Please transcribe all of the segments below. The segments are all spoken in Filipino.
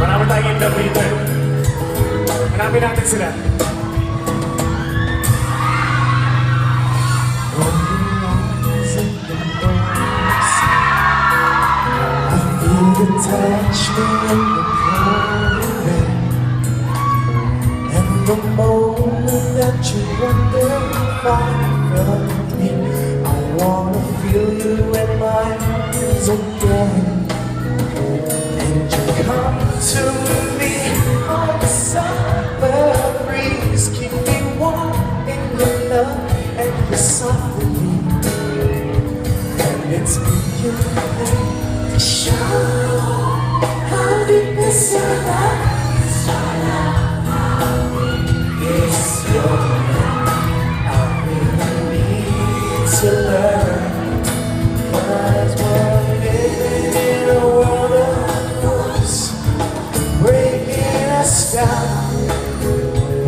Marami tayong interpreter. Hanapin natin sila. You touch me in the corner, and the moment that you wonder if I felt me, I wanna feel you in my arms again. And you come to me on the summer breeze, keep me warm in your love and your softly, and it's me you to show how deep is your love. It's your love. I really need to learn, 'cause we're living in a world of force, breaking us down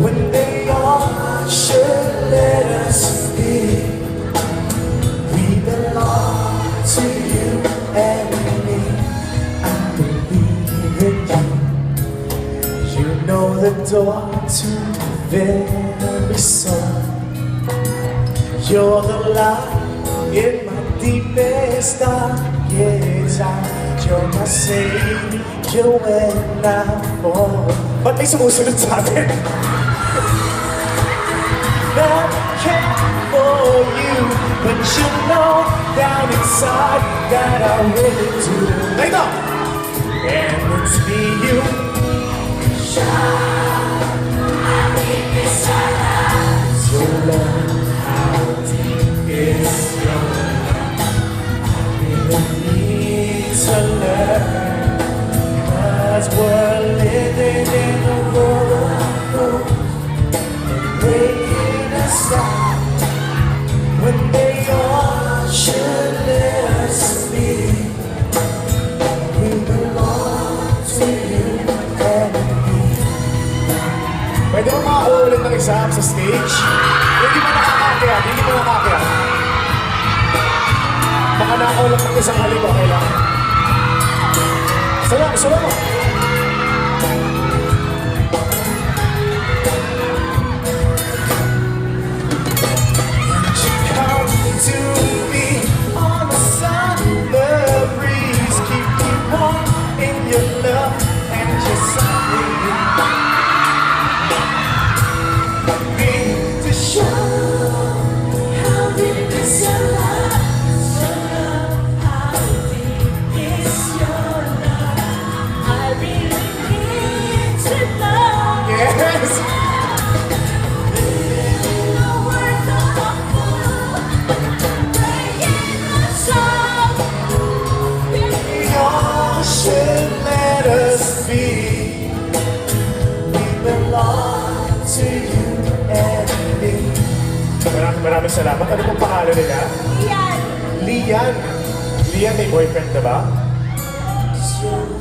when they all should let us be. We belong to you and me. I believe in you. You know the door to very soul. You're the light in my deepest darkest hour. You're my savior when I fall. Ba't may sumusunod sa atin? That I care for you, but you know down inside that I really do. Later! And it's me, you. Your love, how deep is your love? I really need to learn, 'cause we're living in a world of fools, breaking us down when they all should let us be. We belong to you and me. Pwede mo makakuha ulit ng isa sa stage? Hindi mo nakakakaya, hindi mo nakakaya. Baka nakaulat ng isang halik, okay lang. Isa lang mo. Come to me on the summer breeze, keep me warm in your love and your softly. To show how deep is your love, How deep is your love? I really need to know. Yes! In a world of fools, breaking us up. we all should let us be. We belong to you and me. Maraming salamat. Ano pong pangalan nila? Yan. Lian. Lian may boyfriend na ba?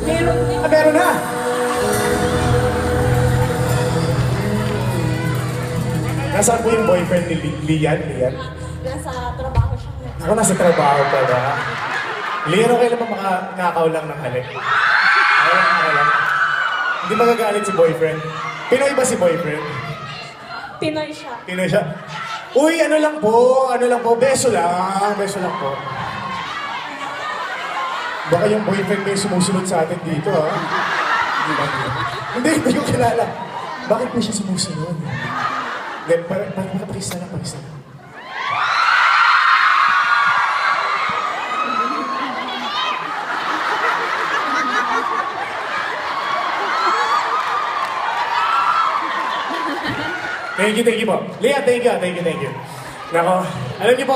Meron din. Ah, meron na! Nasaan po yung boyfriend ni Lian? Nasa trabaho siya ngayon. Ako nasa trabaho pa ba? Lian, okay lang ba makakakaw lang ng halik? Okay lang. Hindi magagalit si boyfriend. Pinoy ba si boyfriend? Pinoy siya. Pinoy siya. Uy, ano lang po, beso lang po. Baka yung boyfriend ko yung sumusunod sa atin dito, ha? Hindi yung kilala. Bakit po siya sumusunod? Then, pakis na lang. Thank you po. Leah, thank you. Nako, alam niyo po,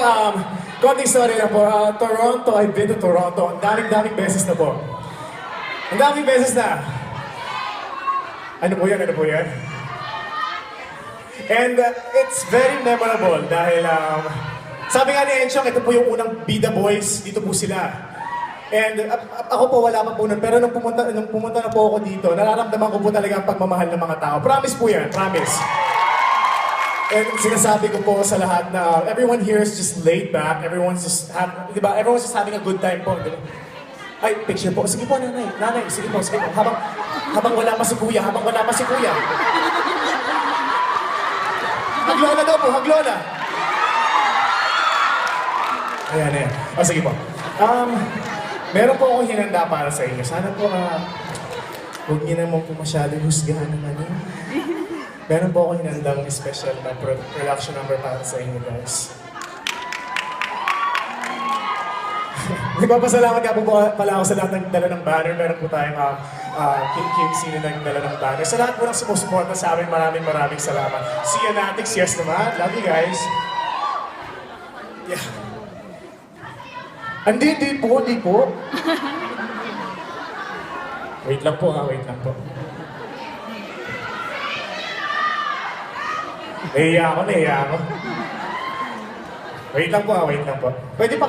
konting story na po. Toronto, I've been to Toronto. Ang daming beses na po. Ang daming beses na. Ano po yan? And it's very memorable dahil sabi nga ni Enchong, ito po yung unang Bida Boys. Dito po sila. And ako po wala pa po nun. Pero nung pumunta na po ako dito, nararamdaman ko po talaga ang pagmamahal ng mga tao. Promise po yan, promise. And sinasabi ko po sa lahat na everyone here is just laid back. Everyone's just di ba? Everyone's just having a good time po. Di ba? Ay, picture po. Sige po, nanay. Nanay, sige po, sige po. Habang wala pa si kuya, habang wala pa si kuya. Haglola daw po, haglola. Ayan, ayan. O, sige po. Meron po akong hinanda para sa inyo. Sana po, huwag niyo naman po masyadong husgahan naman yun. Meron po akong hinandang special na production number para sa inyo, guys. Nagpapasalamat nga po pala ako sa lahat ng dala ng banner. Meron po tayong sino nang dala ng banner. Sa lahat po ng sumusuporta sa amin, maraming salamat. See you Natics, yes naman. Love you guys. Yeah. Hindi po. Wait lang po wait lang po. Nahiya ako. Wait lang po. Pwede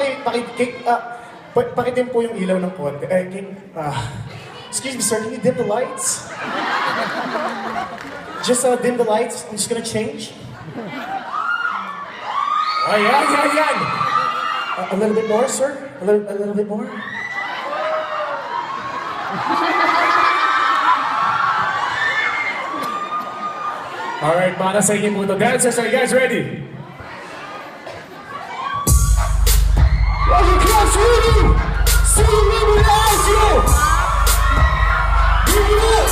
pakidim po yung ilaw ng konti. Excuse me, sir, can you dim the lights? Just dim the lights. I'm just gonna change. Ayan. A little bit more, sir. A little bit more. Alright, para sa inyo po ito. Dancers, are you guys ready? Okay, class, ready? See you when we ask you! Give it up!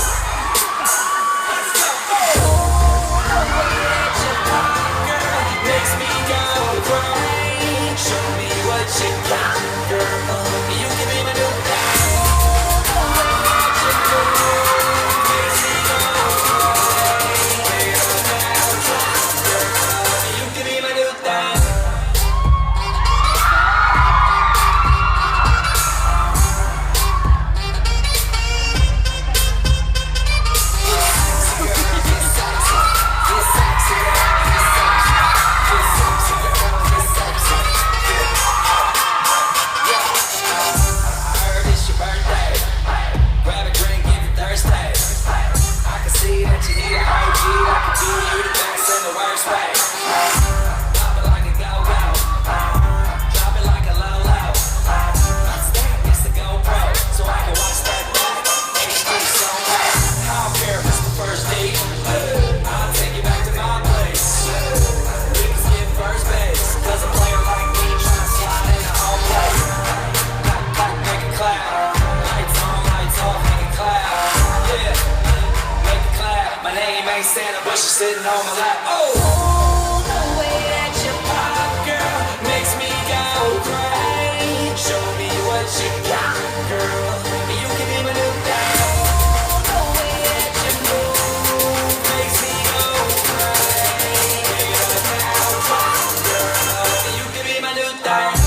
Makes me go crazy. Show me what you got, girl. You can be my new guy. Makes me go crazy. You can be my new guy. Santa, but she's sitting on my lap. Oh, the way that you pop, girl, makes me go crazy. Show me what you got, girl. You can be my new guy. The way that you move makes me go crazy. Girl, you can be my new guy.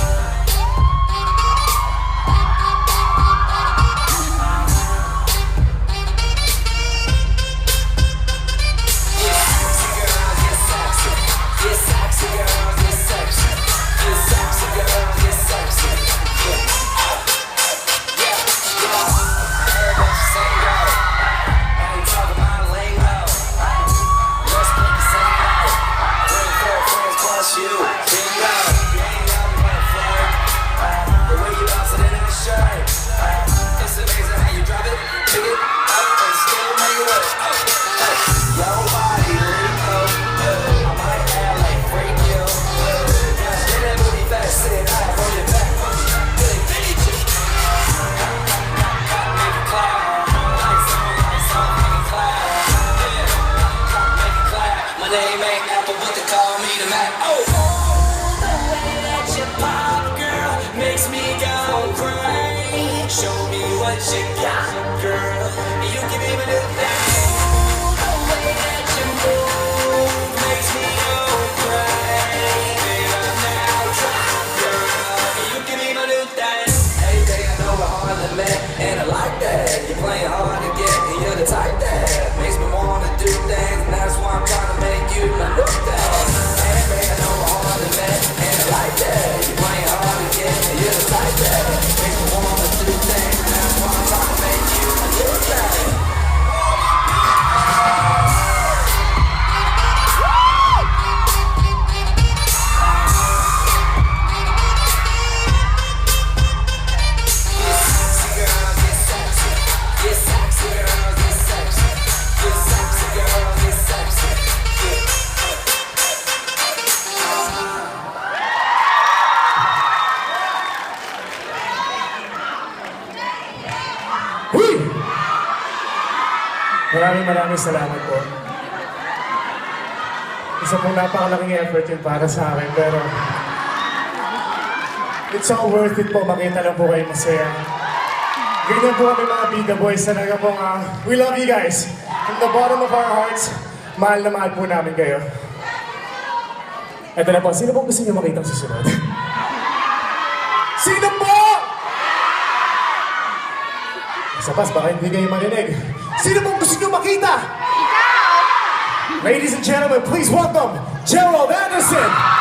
Show me what you got, girl. You can be my new thing. The way that you move makes me go crazy. I'm now drunk, girl. You can be my new thing. Hey, baby, I know we're hard to met, and I like that. You're playing hard to get, and you're the type that makes me wanna do things, and that's why I'm trying to make you my new thing. Hey, baby, I know we're hard to met, and I like that. You're playing hard to get, and you're the type that makes me wanna do things. Maraming salamat po. Isa pong napakalaking effort yun para sa akin, pero it's all worth it po, makita lang po kayo masaya. Ganyan po kami mga Bida Boys, talaga pong we love you guys. From the bottom of our hearts, mahal na mahal po namin kayo. Eto na po, sino pong gusto niyo makita sa susunod? Sino po? Sa pas, baka hindi kayo marinig. Sino pong gusto niyo makita? Ikaw! Ladies and gentlemen, please welcome Gerald Anderson!